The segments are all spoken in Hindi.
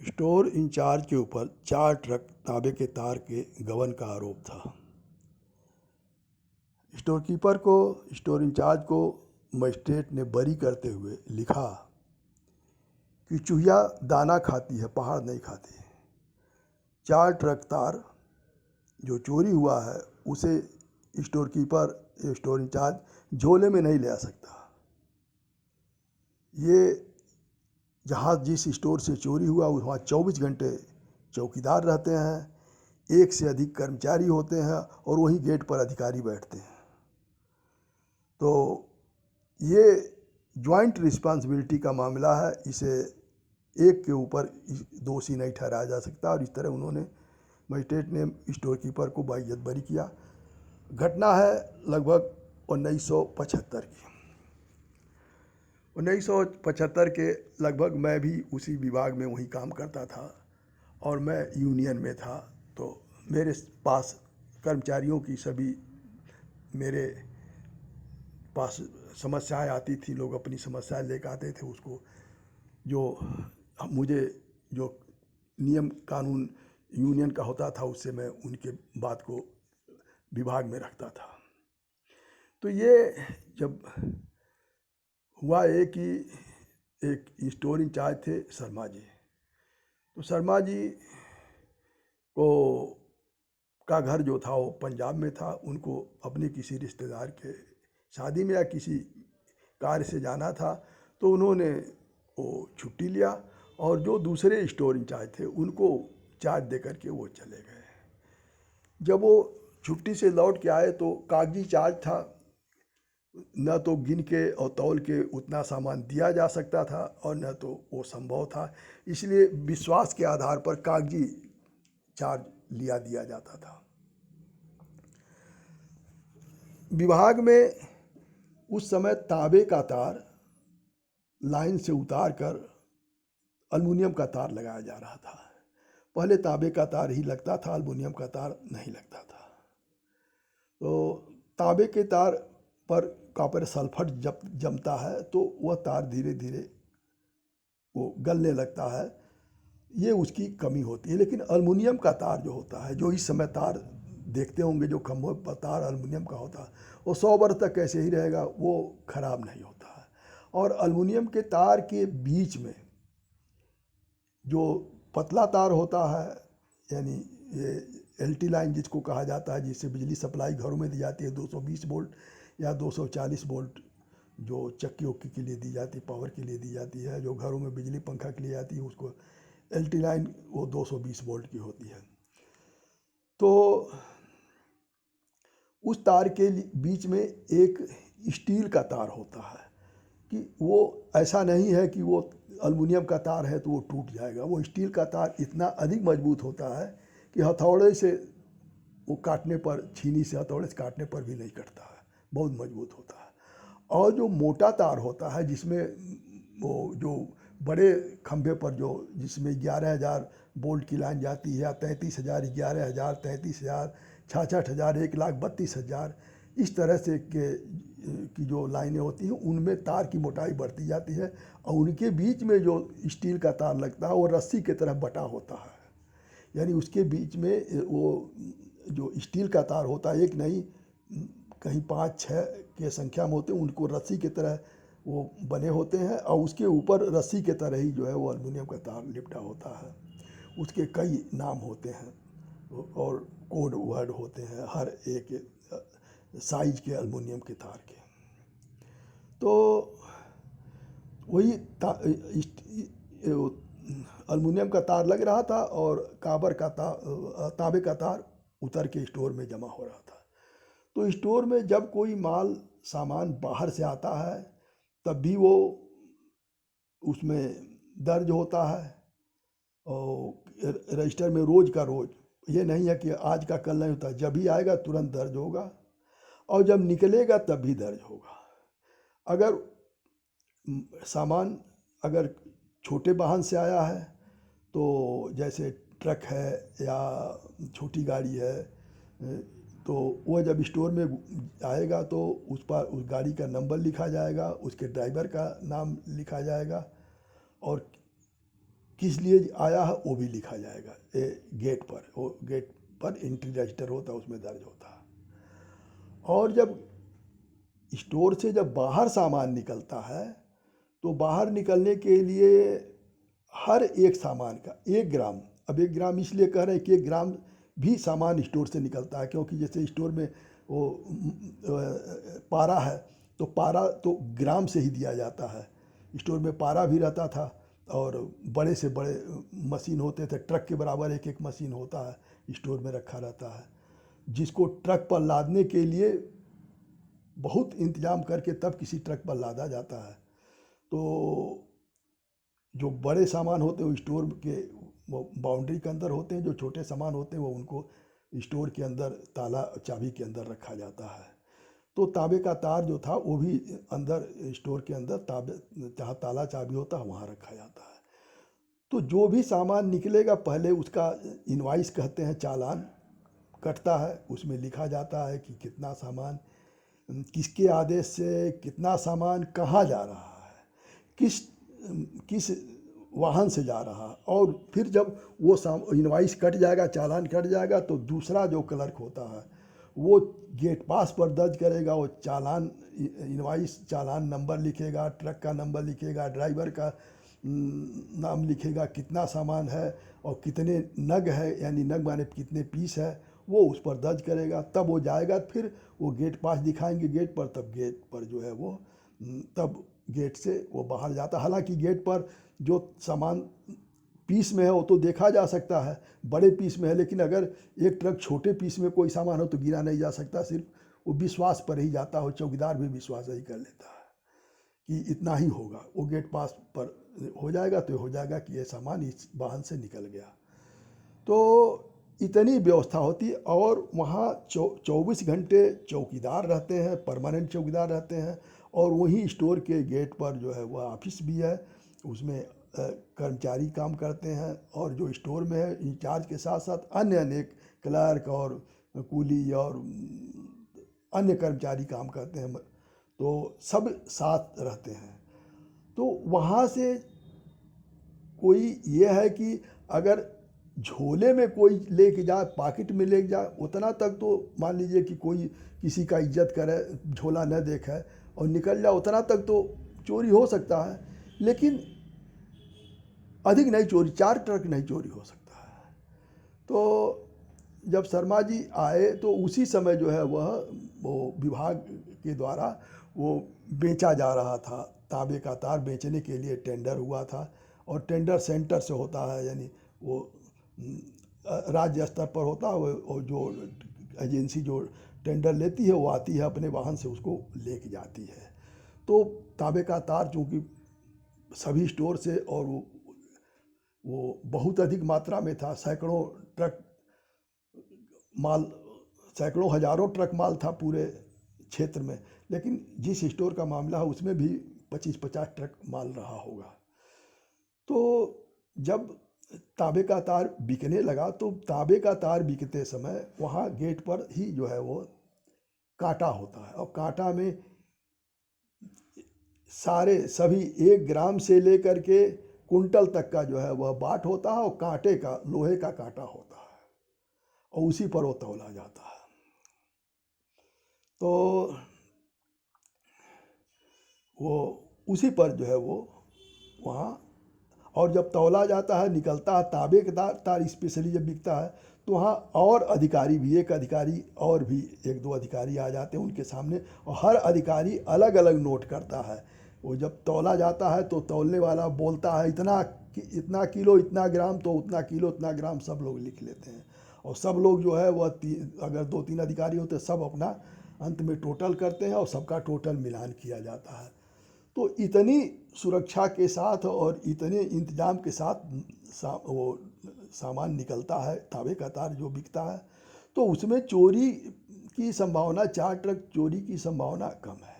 स्टोर इंचार्ज के ऊपर 4 ट्रक तांबे के तार के गबन का आरोप था। स्टोर कीपर को स्टोर इंचार्ज को मजिस्ट्रेट ने बरी करते हुए लिखा कि चूहिया दाना खाती है, पहाड़ नहीं खाती। 4 ट्रक तार जो चोरी हुआ है उसे स्टोर कीपर स्टोर इंचार्ज झोले में नहीं ले आ सकता। ये जहाँ जिस स्टोर से चोरी हुआ वहाँ 24 घंटे चौकीदार रहते हैं, 1 से अधिक कर्मचारी होते हैं और वहीं गेट पर अधिकारी बैठते हैं। तो ये जॉइंट रिस्पांसिबिलिटी का मामला है, इसे एक के ऊपर दोषी नहीं ठहराया जा सकता। और इस तरह उन्होंने मजिस्ट्रेट ने स्टोर कीपर को बाइज्जत बरी किया। घटना है लगभग 1975 की। 1975 के लगभग मैं भी उसी विभाग में वहीं काम करता था और मैं यूनियन में था। तो मेरे पास कर्मचारियों की सभी मेरे पास समस्याएं आती थी, लोग अपनी समस्याएं लेकर आते थे। उसको जो मुझे जो नियम कानून यूनियन का होता था उससे मैं उनके बात को विभाग में रखता था। तो ये जब हुआ कि एक स्टोर इंचार्ज थे शर्मा जी। तो शर्मा जी को का घर जो था वो पंजाब में था। उनको अपने किसी रिश्तेदार के शादी में या किसी कार्य से जाना था, तो उन्होंने वो छुट्टी लिया और जो दूसरे स्टोर इंचार्ज थे उनको चार्ज दे करके वो चले गए। जब वो छुट्टी से लौट के आए तो कागजी चार्ज था, न तो गिन के और तौल के उतना सामान दिया जा सकता था और न तो वो संभव था। इसलिए विश्वास के आधार पर कागजी चार्ज दिया जाता था। विभाग में उस समय तांबे का तार लाइन से उतार कर अल्मुनियम का तार लगाया जा रहा था। पहले तांबे का तार ही लगता था, अल्मुनियम का तार नहीं लगता था। तो तांबे के तार पर कॉपर सल्फेट जब जमता है तो वह तार धीरे धीरे वो गलने लगता है, ये उसकी कमी होती है। लेकिन अल्मुनियम का तार जो होता है, जो इस समय तार देखते होंगे जो खंभों पर तार अल्मुनियम का होता है, वो 100 वर्ष तक ऐसे ही रहेगा, वो खराब नहीं होता है। और अल्मुनियम के तार के बीच में जो पतला तार होता है, यानी ये एलटी लाइन जिसको कहा जाता है, जिससे बिजली सप्लाई घरों में दी जाती है 220 वोल्ट या 240 वोल्ट, जो चक्की उक्की के लिए दी जाती है, पावर के लिए दी जाती है, जो घरों में बिजली पंखा के लिए आती है, उसको एलटी लाइन वो 220 वोल्ट की होती है। तो उस तार के बीच में एक स्टील का तार होता है कि वो ऐसा नहीं है कि वो अल्मुनियम का तार है तो वो टूट जाएगा। वो स्टील का तार इतना अधिक मजबूत होता है कि हथौड़े से वो काटने पर, छीनी से हथौड़े से काटने पर भी नहीं कटता है, बहुत मजबूत होता है। और जो मोटा तार होता है जिसमें वो जो बड़े खंभे पर जो जिसमें 11,000 वोल्ट की लाइन जाती है, या 33,000, 11,000, 33,000, 66,000, 1,32,000, इस तरह से की जो लाइनें होती हैं उनमें तार की मोटाई बढ़ती जाती है। और उनके बीच में जो स्टील का तार लगता है वो रस्सी की तरह बटा होता है। यानी उसके बीच में वो जो स्टील का तार होता है, एक नहीं कहीं 5-6 के संख्या में होते हैं, उनको रस्सी की तरह वो बने होते हैं और उसके ऊपर रस्सी के तरह ही जो है वो अल्मुनियम का तार लिपटा होता है। उसके कई नाम होते हैं और कोड वर्ड होते हैं हर एक साइज के अल्मुनियम के तार के। तो वही अल्मुनियम का तार लग रहा था और काबर का तांबे का तार उतर के स्टोर में जमा हो रहा था। तो स्टोर में जब कोई माल सामान बाहर से आता है तब भी वो उसमें दर्ज होता है और रजिस्टर में रोज़ का रोज़, ये नहीं है कि आज का कल नहीं होता, जब भी आएगा तुरंत दर्ज होगा और जब निकलेगा तब भी दर्ज होगा। अगर सामान अगर छोटे वाहन से आया है तो जैसे ट्रक है या छोटी गाड़ी है, तो वह जब स्टोर में आएगा तो उस पर उस गाड़ी का नंबर लिखा जाएगा, उसके ड्राइवर का नाम लिखा जाएगा और किस लिए आया है वो भी लिखा जाएगा गेट पर। वो गेट पर एंट्री रजिस्टर होता है, उसमें दर्ज होता है। और जब स्टोर से जब बाहर सामान निकलता है तो बाहर निकलने के लिए हर एक सामान का 1 ग्राम, अब 1 ग्राम इसलिए कह रहे हैं कि 1 ग्राम भी सामान स्टोर से निकलता है, क्योंकि जैसे स्टोर में वो पारा है तो पारा तो ग्राम से ही दिया जाता है। स्टोर में पारा भी रहता था और बड़े से बड़े मशीन होते थे, ट्रक के बराबर एक एक मशीन होता है स्टोर में रखा रहता है, जिसको ट्रक पर लादने के लिए बहुत इंतजाम करके तब किसी ट्रक पर लादा जाता है। तो जो बड़े सामान होते हैं वो स्टोर के वो बाउंड्री के अंदर होते हैं, जो छोटे सामान होते हैं वो उनको स्टोर के अंदर ताला चाबी के अंदर रखा जाता है। तो तांबे का तार जो था वो भी अंदर स्टोर के अंदर तांबे जहाँ ताला चाबी होता है वहाँ रखा जाता है। तो जो भी सामान निकलेगा पहले उसका इनवाइस कहते हैं, चालान कटता है, उसमें लिखा जाता है कि कितना सामान किसके आदेश से कितना सामान कहाँ जा रहा है, किस किस वाहन से जा रहा है। और फिर जब वो इनवाइस कट जाएगा, चालान कट जाएगा, तो दूसरा जो क्लर्क होता है वो गेट पास पर दर्ज करेगा, वो चालान इनवाइस चालान नंबर लिखेगा, ट्रक का नंबर लिखेगा, ड्राइवर का नाम लिखेगा, कितना सामान है और कितने नग है, यानी नग माने कितने पीस है, वो उस पर दर्ज करेगा। तब वो जाएगा, फिर वो गेट पास दिखाएंगे गेट पर, तब गेट पर जो है वो तब गेट से वो बाहर जाता। हालांकि गेट पर जो सामान पीस में है वो तो देखा जा सकता है, बड़े पीस में है, लेकिन अगर एक ट्रक छोटे पीस में कोई सामान हो तो गिना नहीं जा सकता, सिर्फ वो विश्वास पर ही जाता हो, चौकीदार भी विश्वास ही कर लेता है कि इतना ही होगा। वो गेट पास पर हो जाएगा तो हो जाएगा कि ये सामान इस वाहन से निकल गया। तो इतनी व्यवस्था होती है। और वहाँ 24 घंटे चौकीदार रहते हैं, परमानेंट चौकीदार रहते हैं। और वहीं स्टोर के गेट पर जो है वह ऑफिस भी है, उसमें कर्मचारी काम करते हैं। और जो स्टोर में है इंचार्ज के साथ साथ अन्य अनेक क्लर्क और कूली और अन्य कर्मचारी काम करते हैं, तो सब साथ रहते हैं। तो वहाँ से कोई ये है कि अगर झोले में कोई लेके जाए, पॉकेट में लेके जाए, उतना तक तो मान लीजिए कि कोई किसी का इज्जत करे, झोला न देखे और निकल जाए, उतना तक तो चोरी हो सकता है, लेकिन अधिक नहीं चोरी, 4 ट्रक नहीं चोरी हो सकता है। तो जब शर्मा जी आए तो उसी समय जो है वो विभाग के द्वारा वो बेचा जा रहा था, तांबे का तार बेचने के लिए टेंडर हुआ था। और टेंडर सेंटर से होता है, यानी वो राज्य स्तर पर होता है, वो जो एजेंसी जो टेंडर लेती है वो आती है अपने वाहन से उसको लेके जाती है। तो तांबे का तार चूँकि सभी स्टोर से, और वो बहुत अधिक मात्रा में था, सैकड़ों ट्रक माल, सैकड़ों हजारों ट्रक माल था पूरे क्षेत्र में, लेकिन जिस स्टोर का मामला है उसमें भी 25-50 ट्रक माल रहा होगा। तो जब तांबे का तार बिकने लगा तो तांबे का तार बिकते समय वहाँ गेट पर ही जो है वो कांटा होता है, और कांटा में सारे सभी 1 ग्राम से लेकर के कुंटल तक का जो है वह बाट होता है, और कांटे का लोहे का कांटा होता है, और उसी पर वो तौला जाता है। तो वो उसी पर जो है वो वहाँ, और जब तौला जाता है निकलता है तांबे का तार स्पेशली जब बिकता है तो वहाँ और अधिकारी भी, एक अधिकारी और भी 1-2 अधिकारी आ जाते हैं उनके सामने, और हर अधिकारी अलग अलग नोट करता है। वो जब तौला जाता है तो तौलने वाला बोलता है इतना किलो इतना ग्राम, तो उतना किलो इतना ग्राम सब लोग लिख लेते हैं। और सब लोग जो है वह अगर 2-3 अधिकारी होते हैं सब अपना अंत में टोटल करते हैं और सबका टोटल मिलान किया जाता है। तो इतनी सुरक्षा के साथ और इतने इंतजाम के साथ वो सामान निकलता है, तांबे का तार जो बिकता है, तो उसमें चोरी की संभावना, 4 ट्रक चोरी की संभावना कम है।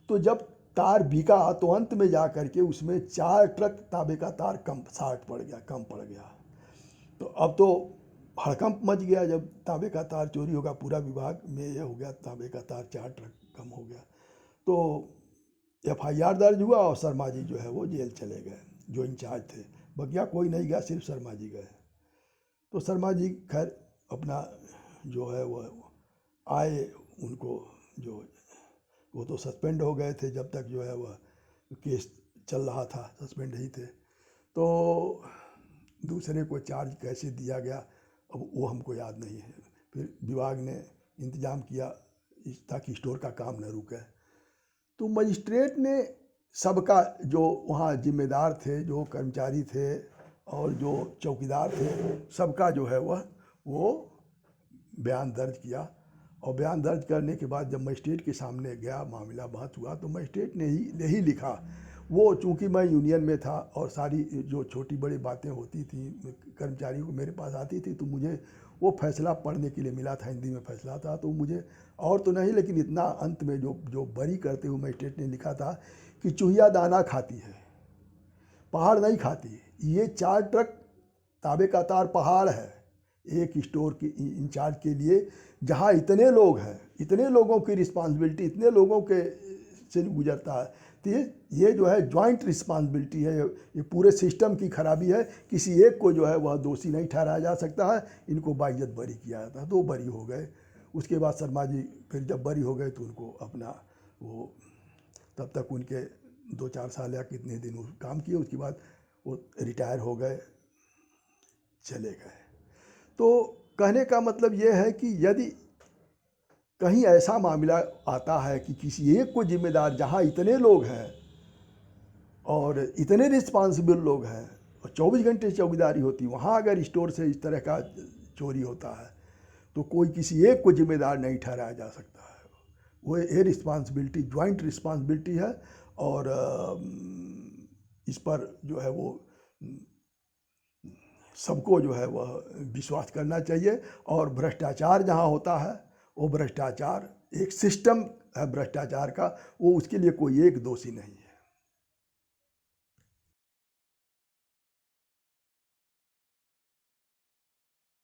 तो जब तार बिका तो अंत में जा कर के उसमें 4 ट्रक तांबे का तार कम कम पड़ गया। तो अब तो हड़कंप मच गया, जब तांबे का तार चोरी होगा, पूरा विभाग में ये हो गया, तांबे का तार 4 ट्रक कम हो गया। तो FIR दर्ज हुआ और शर्मा जी जो है वो जेल चले गए, जो इंचार्ज थे, बकिया कोई नहीं गया, सिर्फ शर्मा जी गए। तो शर्मा जी खैर अपना जो है वो आए, उनको जो वो तो सस्पेंड हो गए थे, जब तक जो है वह केस चल रहा था सस्पेंड ही थे। तो दूसरे को चार्ज कैसे दिया गया अब वो हमको याद नहीं है। फिर विभाग ने इंतज़ाम किया ताकि स्टोर का काम न रुके। तो मजिस्ट्रेट ने सबका जो वहाँ जिम्मेदार थे, जो कर्मचारी थे और जो चौकीदार थे, सबका जो है वो बयान दर्ज किया। और बयान दर्ज करने के बाद जब मजिस्ट्रेट के सामने गया, मामला बात हुआ, तो मजिस्ट्रेट ने यही लिखा। वो चूँकि मैं यूनियन में था और सारी जो छोटी बड़ी बातें होती थी कर्मचारियों को मेरे पास आती थी, तो मुझे वो फैसला पढ़ने के लिए मिला था, हिंदी में फैसला था। तो मुझे और तो नहीं, लेकिन इतना अंत में जो बरी करते हुए मजिस्ट्रेट ने लिखा था कि चूहिया दाना खाती है, पहाड़ नहीं खाती। ये 4 ट्रक ताबे का तार पहाड़ है एक स्टोर के इंचार्ज के लिए, जहाँ इतने लोग हैं, इतने लोगों की रिस्पांसिबिलिटी, इतने लोगों के से गुजरता है। तो ये जो है जॉइंट रिस्पांसिबिलिटी है, ये पूरे सिस्टम की खराबी है। किसी एक को जो है वह दोषी नहीं ठहराया जा सकता है। इनको बाइज्जत बरी किया जाता है। तो बरी हो गए। उसके बाद शर्मा जी फिर जब बरी हो गए तो उनको अपना वो, तब तक उनके 2-4 साल या कितने दिन वो काम किए, उसके बाद वो रिटायर हो गए, चले गए। तो कहने का मतलब ये है कि यदि कहीं ऐसा मामला आता है कि किसी एक को जिम्मेदार, जहाँ इतने लोग हैं और इतने रिस्पांसिबल लोग हैं और 24 घंटे चौकीदारी होती, वहाँ अगर स्टोर से इस तरह का चोरी होता है तो कोई किसी एक को जिम्मेदार नहीं ठहराया जा सकता है। वो ये रिस्पांसिबिलिटी जॉइंट रिस्पांसिबिलिटी है। और इस पर जो है वो सबको जो है वह विश्वास करना चाहिए। और भ्रष्टाचार जहाँ होता है, वो भ्रष्टाचार एक सिस्टम है भ्रष्टाचार का, वो उसके लिए कोई एक दोषी नहीं है।